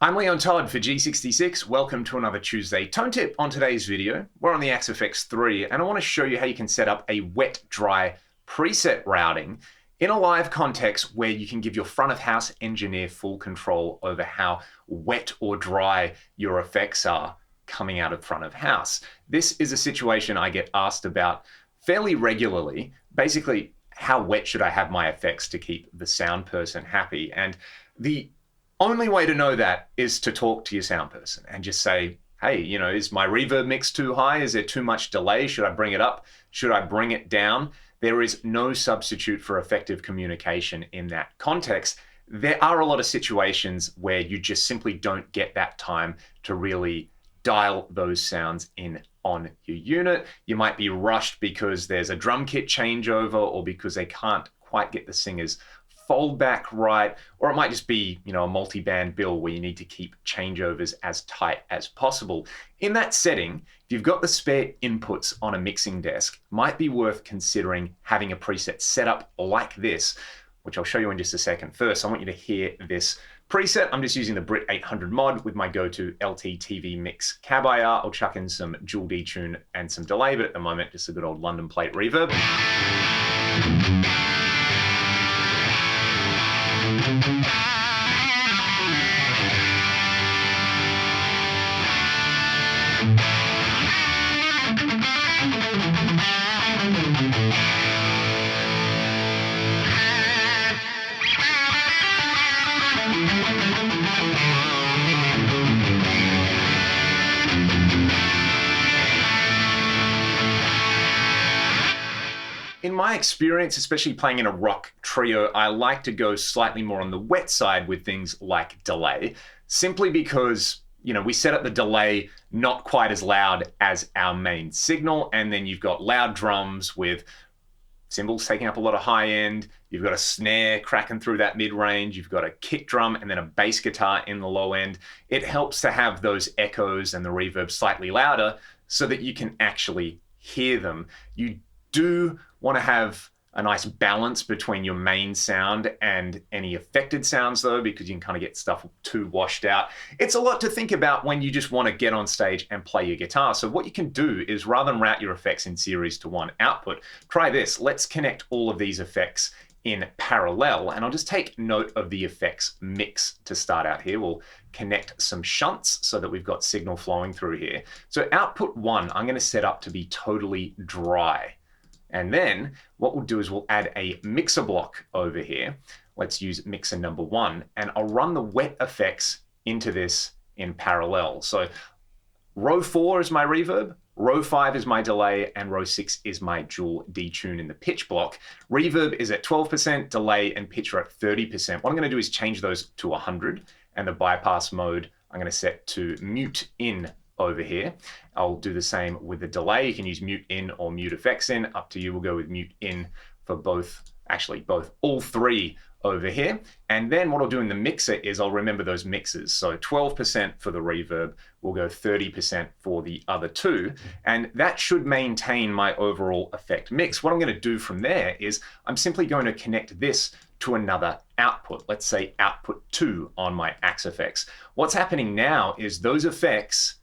I'm Leon Todd for G66. Welcome to another Tuesday tone tip. On today's video, we're on the Axe-Fx 3, and I want to show you how you can set up a wet-dry preset routing in a live context where you can give your front-of-house engineer full control over how wet or dry your effects are coming out of front of house. This is a situation I get asked about fairly regularly. Basically, how wet should I have my effects to keep the sound person happy? And the only way to know that is to talk to your sound person and just say, hey, is my reverb mix too high? Is there too much delay? Should I bring it up? Should I bring it down? There is no substitute for effective communication in that context. There are a lot of situations where you just simply don't get that time to really dial those sounds in on your unit. You might be rushed because there's a drum kit changeover or because they can't quite get the singers fold back right, or it might just be, a multi-band bill where you need to keep changeovers as tight as possible. In that setting, if you've got the spare inputs on a mixing desk, might be worth considering having a preset set up like this, which I'll show you in just a second. First, I want you to hear this preset. I'm just using the Brit 800 mod with my go-to LT TV mix cab IR. I'll chuck in some dual detune and some delay, but at the moment, just a good old London plate reverb. In my experience, especially playing in a rock trio, I like to go slightly more on the wet side with things like delay, simply because, we set up the delay not quite as loud as our main signal, and then you've got loud drums with cymbals taking up a lot of high end, you've got a snare cracking through that mid-range, you've got a kick drum and then a bass guitar in the low end. It helps to have those echoes and the reverb slightly louder so that you can actually hear them. You do want to have a nice balance between your main sound and any affected sounds though, because you can kind of get stuff too washed out. It's a lot to think about when you just want to get on stage and play your guitar. So what you can do is, rather than route your effects in series to one output, try this. Let's connect all of these effects in parallel, and I'll just take note of the effects mix to start out here. We'll connect some shunts so that we've got signal flowing through here. So output 1, I'm going to set up to be totally dry. And then what we'll do is we'll add a mixer block over here. Let's use mixer number 1, and I'll run the wet effects into this in parallel. So row 4 is my reverb, row 5 is my delay, and row 6 is my dual detune in the pitch block. Reverb is at 12%, delay and pitch are at 30%. What I'm going to do is change those to 100, and the bypass mode I'm going to set to mute in over here. I'll do the same with the delay. You can use mute in or mute effects in, up to you. We'll go with mute in for all three over here. And then what I'll do in the mixer is I'll remember those mixes. So 12% for the reverb, we'll go 30% for the other two, and that should maintain my overall effect mix. What I'm going to do from there is I'm simply going to connect this to another output. Let's say output 2 on my Axe-Fx. What's happening now is those effects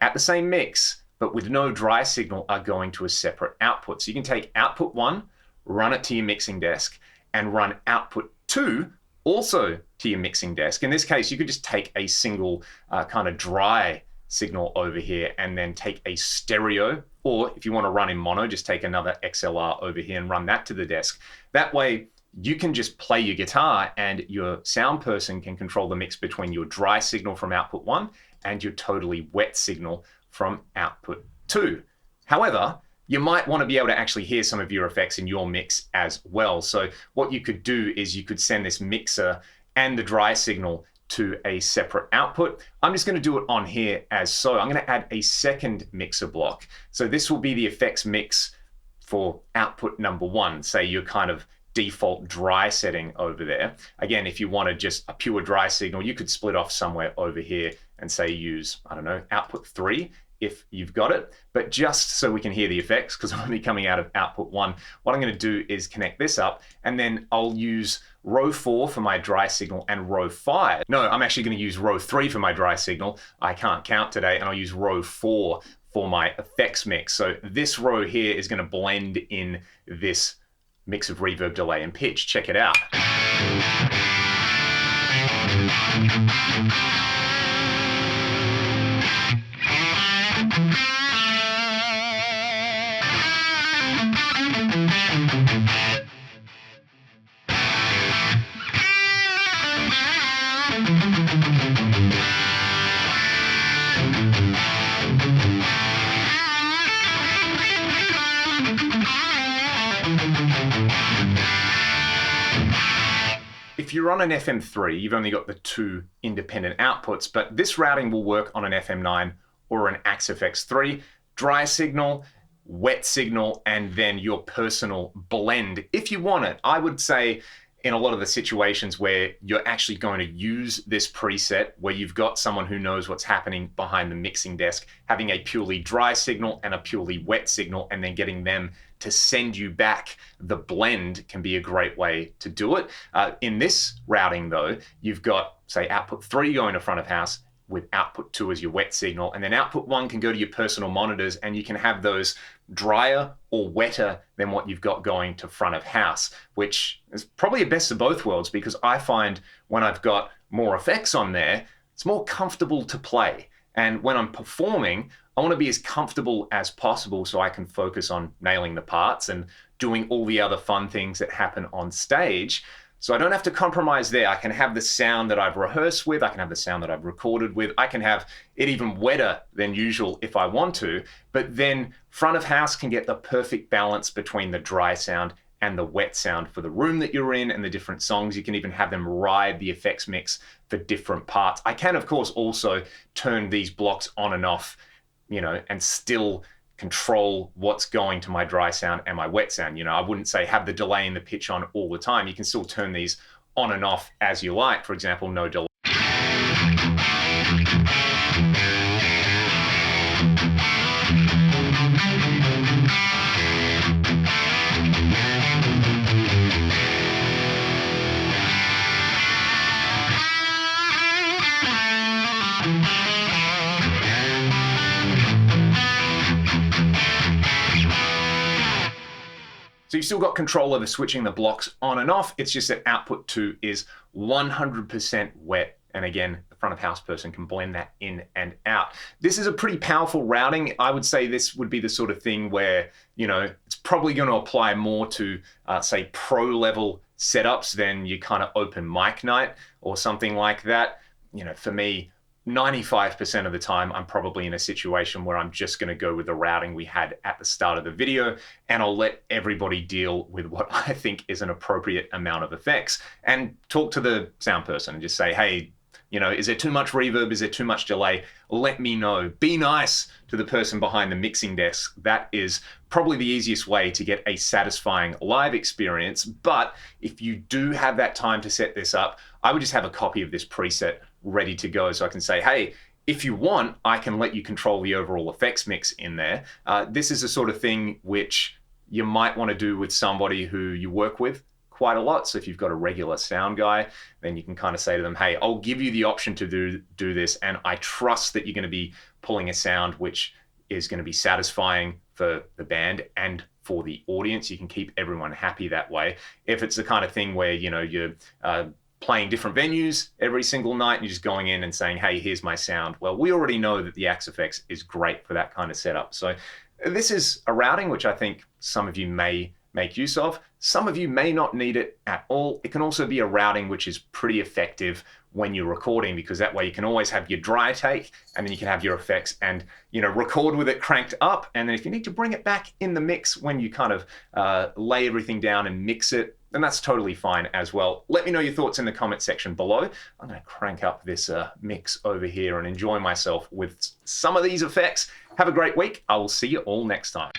at the same mix, but with no dry signal, are going to a separate output. So you can take output 1, run it to your mixing desk, and run output 2 also to your mixing desk. In this case, you could just take a single kind of dry signal over here and then take a stereo, or if you want to run in mono, just take another XLR over here and run that to the desk. That way, you can just play your guitar and your sound person can control the mix between your dry signal from output 1 and your totally wet signal from output 2. However, you might want to be able to actually hear some of your effects in your mix as well. So what you could do is you could send this mixer and the dry signal to a separate output. I'm just going to do it on here as so. I'm going to add a second mixer block. So this will be the effects mix for output number 1. Say your kind of default dry setting over there. Again, if you wanted just a pure dry signal, you could split off somewhere over here and say use, I don't know, output 3 if you've got it. But just so we can hear the effects, because I'm only coming out of output 1, what I'm going to do is connect this up, and then I'll use row 4 for my dry signal and row 5. No, I'm actually going to use row 3 for my dry signal. I can't count today, and I'll use row 4 for my effects mix. So this row here is going to blend in this mix of reverb, delay, and pitch. Check it out. If you're on an FM3, you've only got the 2 independent outputs, but this routing will work on an FM9 or an Axe-FX3. Dry signal, wet signal, and then your personal blend. If you want it, I would say in a lot of the situations where you're actually going to use this preset, where you've got someone who knows what's happening behind the mixing desk, having a purely dry signal and a purely wet signal, and then getting them to send you back the blend can be a great way to do it. In this routing though, you've got, say, output 3 going to front of house with output 2 as your wet signal, and then output 1 can go to your personal monitors, and you can have those drier or wetter than what you've got going to front of house, which is probably a best of both worlds, because I find when I've got more effects on there, it's more comfortable to play. And when I'm performing, I want to be as comfortable as possible so I can focus on nailing the parts and doing all the other fun things that happen on stage. So I don't have to compromise there. I can have the sound that I've rehearsed with, I can have the sound that I've recorded with, I can have it even wetter than usual if I want to, but then front of house can get the perfect balance between the dry sound and the wet sound for the room that you're in and the different songs. You can even have them ride the effects mix for different parts. I can, of course, also turn these blocks on and off, and still control what's going to my dry sound and my wet sound. I wouldn't say have the delay and the pitch on all the time. You can still turn these on and off as you like. For example, no delay. So you've still got control over switching the blocks on and off. It's just that output 2 is 100% wet. And again, the front of house person can blend that in and out. This is a pretty powerful routing. I would say this would be the sort of thing where, it's probably going to apply more to, say, pro level setups than your kind of open mic night or something like that. For me, 95% of the time, I'm probably in a situation where I'm just going to go with the routing we had at the start of the video, and I'll let everybody deal with what I think is an appropriate amount of effects, and talk to the sound person and just say, hey, is there too much reverb? Is there too much delay? Let me know. Be nice to the person behind the mixing desk. That is probably the easiest way to get a satisfying live experience. But if you do have that time to set this up, I would just have a copy of this preset ready to go, so I can say, hey, if you want, I can let you control the overall effects mix in there. This is the sort of thing which you might want to do with somebody who you work with quite a lot. So if you've got a regular sound guy, then you can kind of say to them, hey, I'll give you the option to do this, and I trust that you're going to be pulling a sound which is going to be satisfying for the band and for the audience. You can keep everyone happy that way. If it's the kind of thing where you're playing different venues every single night and you're just going in and saying, hey, here's my sound, well, we already know that the Axe-FX is great for that kind of setup. So this is a routing which I think some of you may make use of. Some of you may not need it at all. It can also be a routing which is pretty effective when you're recording, because that way you can always have your dry take and then you can have your effects and record with it cranked up, and then if you need to bring it back in the mix when you kind of lay everything down and mix it, then that's totally fine as well. Let me know your thoughts in the comment section below. I'm going to crank up this mix over here and enjoy myself with some of these effects. Have a great week. I will see you all next time.